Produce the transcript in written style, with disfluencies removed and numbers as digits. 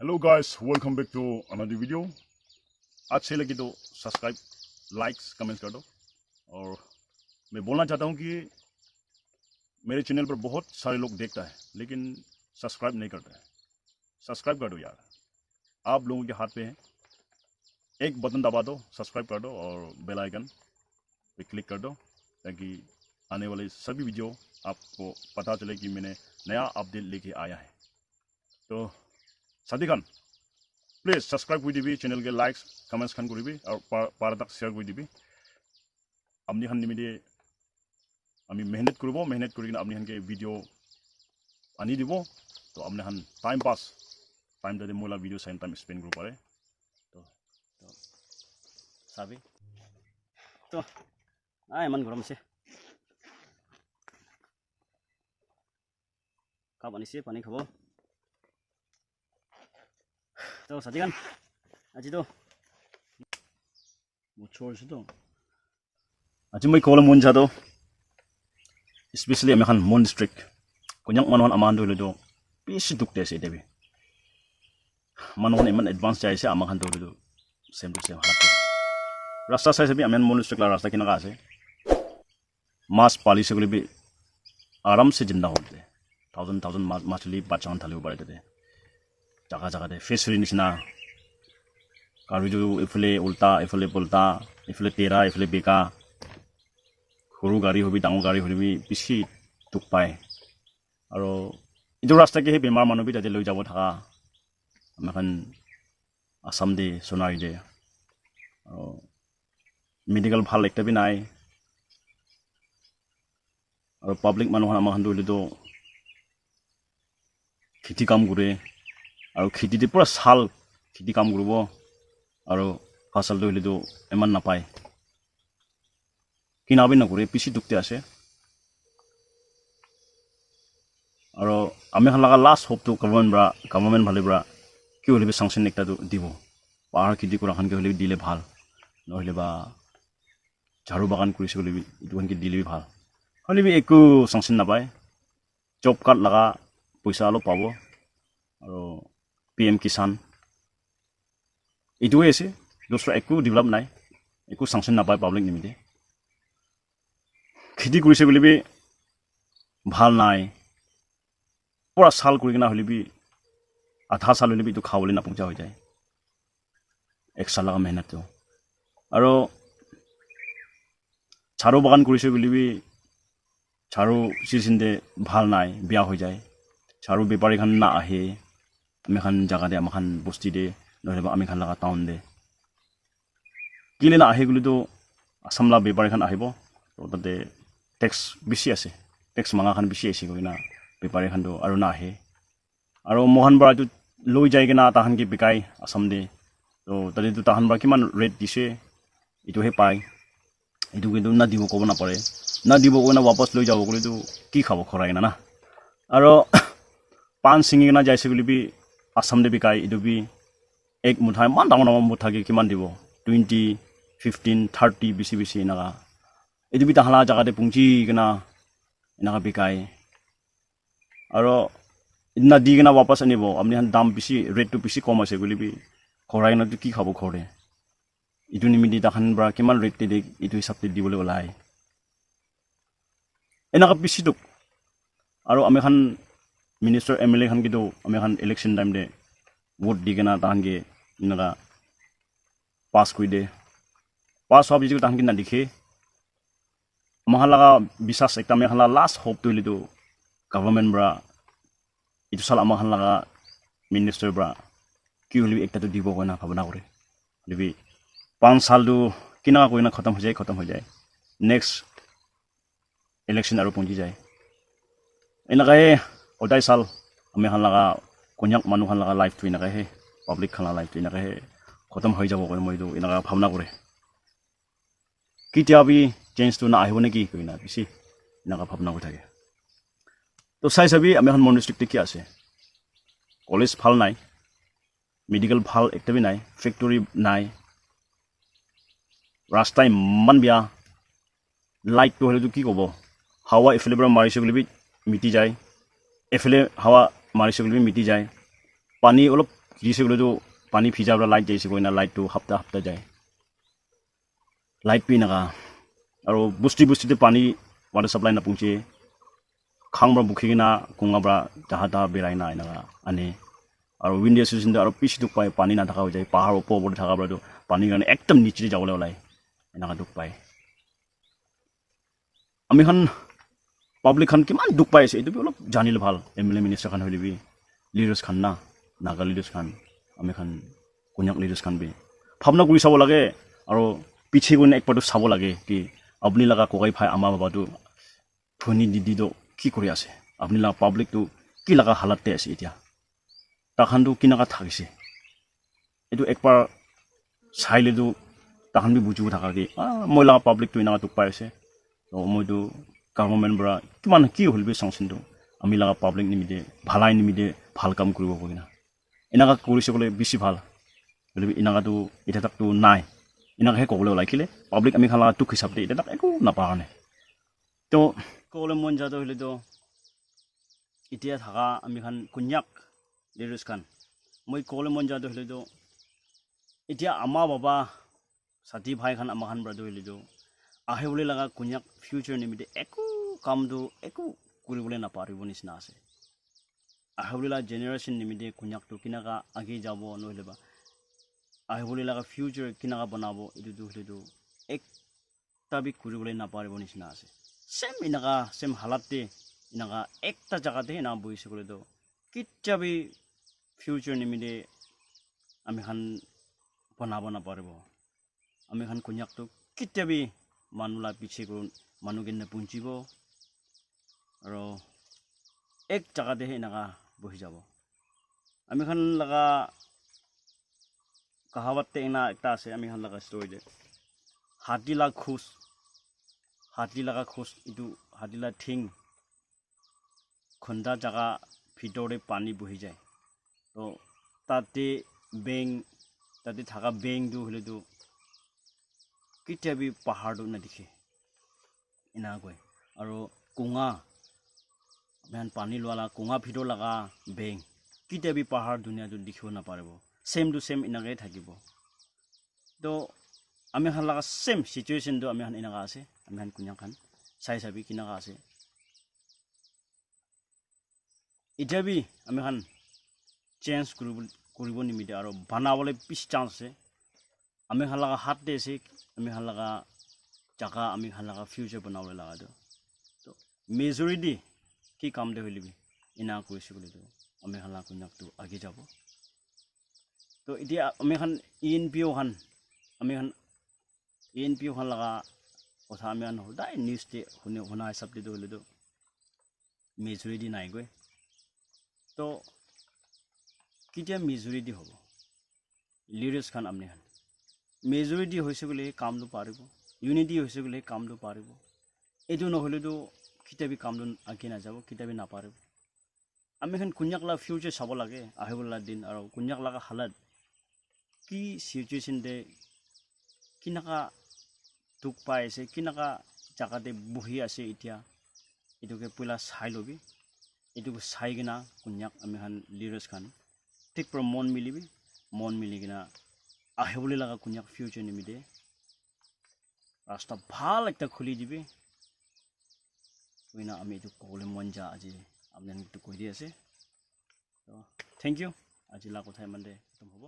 Hello guys, welcome back to another video. आज से लगी तो सब्सक्राइब, लाइक्स, कमेंट्स कर दो। और मैं बोलना चाहता हूँ कि मेरे चैनल पर बहुत सारे लोग देखता है लेकिन सब्सक्राइब नहीं करता है। सब्सक्राइब कर दो यार, आप लोगों के हाथ पे है। एक बटन दबा दो, सब्सक्राइब कर दो और बेल आइकन पे क्लिक कर दो ताकि आने वाले सभी वीडियो आपको पता चले कि मैंने नया अपडेट लेके आया है। तो साथीगण प्लीज सब्सक्राइब कर दिबी, चैनल के लाइक्स कमेंट्स खान करिबी और पारा तक शेयर कर दिबी। अपनी खान निमित्ते आमी मेहनत करिबो, मेहनत करिना अपनी खान के वीडियो आनी दिबो। तो अपने खान टाइम पास टाइम दे मोला वीडियो साइन टाइम स्पेंड करिब पारे। तो साबी तो इमान गरम से काप आनिसे पानी खाबो। तो साथीगण आज तो बचर से तो आज मैं कॉल मन जादो स्पेशली आम मन district konyak manuhan aman dulu do pisi dukte se debi manuhan iman advance jai se amahan dulu do same to same halat rasta sai se bi amen mon district la rasta kina ka ase mass pali se guli bi aram se jinda hote thousand machli bachan thaliu bare de jaga jaga de fishery nisna karu ifle ulta ifle polta ifle tera ifle beka khuru gari hobi dango gari hobi pisi tuk pai aro idu rasta ke bemar manu bi jate loi jabo thaka amakan asam de sonai de aro medical bhal ekta bi nai aro public manu amakan dole do khiti kam gure aro khiti de pura sal khiti kam gurubo aro fasal dole do eman na pai kina bi na gure pisi dukte ase aro ame laga last hope to government bhale bra ki holibe sanction ekta do dibo pahar khiti kora khan ke holibe dile bhal nohile ba jharu bagan kurise holibe itu khan ke dile bhal holibe eku sanction na pai job card laga paisa alo pabo aro PM Kisan itu ese dosra eku develop nai eku sanction na pai public nimite khiti kurise holibe bhal nai pura sal kurigina holibi adha sal holibi tu khawle na pungja ho jay ek sal laga mehnat to aro charo bagan kurise holibi charo season de bhal nai bia ho jay charo bepari khan na ahe ami khan jaga de amakhan bosti de noheba ami khan laga town de kile na ahe guli to asamla bepari khan ahibo to tade tax bisi ase tax manga khan bisi ase goina bepari khan do aru na ahe aro mohan bara tu loi jai gena tahan ki bikai asam de to tade tu tahan ba kiman rate dise itu he pai itu kintu na dibo ko na pare na dibo ko na wapas loi jabo kole tu ki khabo khorai na aro pan singi na jaise guli bi asam de bikai itu bi ek muthai man dang na mutha ki kiman dibo 20 15 30 bisi naga itu bi tahala jaga de pungji gena naga bikai aro idna di gena wapas anibo amni han dam bisi rate to bisi kom ase guli bi khorai na tu ki khabo khore itu nimidi takhan bra kiman rate de itu hisab te dibole olai enaka bisi duk aro ame khan minister MLA khan kido ame khan election time de vote di gena tahange naga pass koi de pass hob jigu tahan kin na dikhe mahalaga bisas ekta me khala last hope to lido government bra itu sal amahan laga minister bra ki holi ekta to dibo ko na bhabna kore dibi 5 साल do kina ko na khatam ho jay next election aru punji jay ena gae odai sal ame han laga konyak manu han laga life to ina gae public khala life to ina gae khatam hoi jabo ko moi do ina ga bhabna kore kitia bi change to na ahibo neki ko ina bisi ina ga bhabna ko thake तो साइ साबि आमे हन मन district की आसे college फाल नाय medical फाल एकटा बि नाय factory नाय रास्ता मन बिया लाइट तो हले की कबो हावा इफले ब्रा मारिसे गले बि मिटि जाय एफले हावा मारिसे गले बि मिटि जाय पानी अलप ভিজিছে গ'লেতো পানী ভিজাবলৈ লাইট যাইছে গৈ না লাইটটো সপ্তাহ যায় লাইট পি নাকা আৰু বস্তিতে পানী ৱাটাৰ সাপ্লাই নাপুংছে খাংব্ৰা বুখিগিনা কুঙাব্ৰা তাহা বেৰাইনা নাকা আনে আৰু উইণ্ডিয়া চিজনটো আৰু পিছ দুখ পায় পানী নাথাকা হৈ যায় পাহাৰ ওপৰত থাকাব্ৰাতো পানীৰ কাৰণে একদম নিচে যাবলৈ ওলায় এনেকা দুখ পায় আমি খান পাব্লিক খান কিমান দুখ পাই আছে এইটো অলপ জানিলে ভাল এমএলএ মিনিষ্টাৰ খান হলিবি লিডাৰ্ছ খান না নাগা লিডাৰ্ছ খান আমি খান konyak লিডাৰ্ছ খান বি ভাবনা কৰি চাব লাগে আৰু পিছে গৈ একবাৰটো চাব লাগে কি আপুনি লগা ককাই ভাই আমাৰ বাবাটো ধনী দিদিটো কি কৰি আছে আপুনি লগা পাব্লিকটো কি লগা হালাতে আছে এতিয়া তাখানটো কিনাকা থাকিছে এইটো একবাৰ চাইলেতো তাখান বি বুজিব থাকা কি মই লগা পাব্লিকটো এনেকা দুখ পাই আছে তো মইতো গভৰ্ণমেণ্ট পৰা কিমান কি হলবি চাংচিনটো আমি লগা পাব্লিক নিমিতে ভালাই নিমিতে ভাল কাম কৰিব পাৰি না এনেকা কৰিছে ক'লে বেছি ভাল হলিবি এনেকাটো এতিয়া তাকতো নাই এনেকাহে ক'বলৈ ওলাইছিলে পাব্লিক আমি খালা দুখ হিচাপতে এতিয়া তাক একো নাপাওঁ নে তো ক'বলৈ মন যাওঁতে হ'লেতো এতিয়া থাকা আমি খান konyak লিডাৰ্ছ খান মই ক'বলৈ মন যাওঁতে হ'লেতো এতিয়া আমাৰ বাবা সাথী ভাই খান আমাৰ খান ব্ৰাদো হ'লেতো আহে বুলি লগা konyak ফিউচাৰ নিমিতে একো কামটো একো কৰিবলৈ নাপাৰিব নিচিনা আছে আহে বুলি লগা জেনেৰেশ্যন নিমিতে konyakটো কিনাকা আগে যাব নহ'লে বা আহে বুলি লগা ফিউচাৰ কিনাকা বনাব এইটো হ'লেতো একটা বি কৰিবলৈ নাপাৰিব নিচিনা আছে সেম এনেকা সেম হালাতে এনেকা একটা জায়গাতে না বহিছে ক'লেতো কিচ্ছাবি ফিউচাৰ নিমিতে আমি খান বনাব নাপাৰিব আমি খান konyakটো কিচ্ছাবি মানুলা পিছে কৰোঁ মানুহখিনি পুঞ্চিব আৰু এক জায়গাতে এনেকা বহি যাব আমি খান লগা কাহাবাতে এনা একটা আছে আমি খান লগা ষ্টৰি দে হাতী লগা খোজ এইটো হাতী লগা ঠিং খুন্দা জাগা ভিতৰে পানী বহি যায় তো তাতে থাকা বেংটো হ'লেতো কেতিয়াবি পাহাৰটো নেদেখে এনেকৈ আৰু কুঙা মেন পানী লোৱালা কুঙা ভিতৰ লগা বেং কেতিয়াবি পাহাৰ দুনিয়াটো দেখিব নাপাৰিব সেম টু সেম এনেকৈ থাকিব তো আমি খান লগা সেম চিটুৱেশ্যনটো আমি খান এনেকা আছে আমি খান konyak খান চাই চাবি কেনেকা আছে এতিয়া বি আমি খান চেঞ্জ কৰিব নিমিতে আৰু বনাবলৈ পিছ চান্স আছে আমি খান লগা হাতে আছে আমি খান লগা জাগা আমি খান লগা ফিউচাৰ বনাবলৈ লগাটো তো মেজৰিটি কি কাম দে হলিবি এনা কৰিছে বুলিতো আমি খান লগা konyakটো আগে যাব তো এতিয়া আমি খান ENPO খান লগা কথা আমি খান সদায় নিউজতে শুনা হিচাপতে হ'লেতো মেজৰিটি নাই গৈ তো কেতিয়া মেজৰিটি হ'ব লিডাৰ্ছ খান আমি খান মেজৰিটি হৈছে বুলি কামটো পাৰিব ইউনিটি হৈছে বুলি কামটো পাৰিব এইটো নহ'লেতো কেতিয়াবি কামটো আগে নাযাব কেতিয়াবি নাপাৰিব আমি খান konyak লগা ফিউচাৰ চাব লাগে আহিবলা দিন আৰু konyak লগা হালাত কি চিটুৱেশ্যন দে কিনাকা দুখ পাই আছে কিনাকা জাগাতে বহি আছে এতিয়া এইটোকে পইলা চাই ল'বি এইটোকে চাই কিনা konyak আমি খান লিডাৰ্ছ খান ঠিক পৰা মন মিলি কিনা আহে বুলি লগা konyak ফিউচাৰ নিমিতে ৰাস্তা ভাল একটা খুলি দিবি কইনা আমি এইটো ক'বলৈ মন যা আজি আপোনাক কৈ দি আছে তো থেংক ইউ আজি লা কথা ইমানতে খতম হ'ব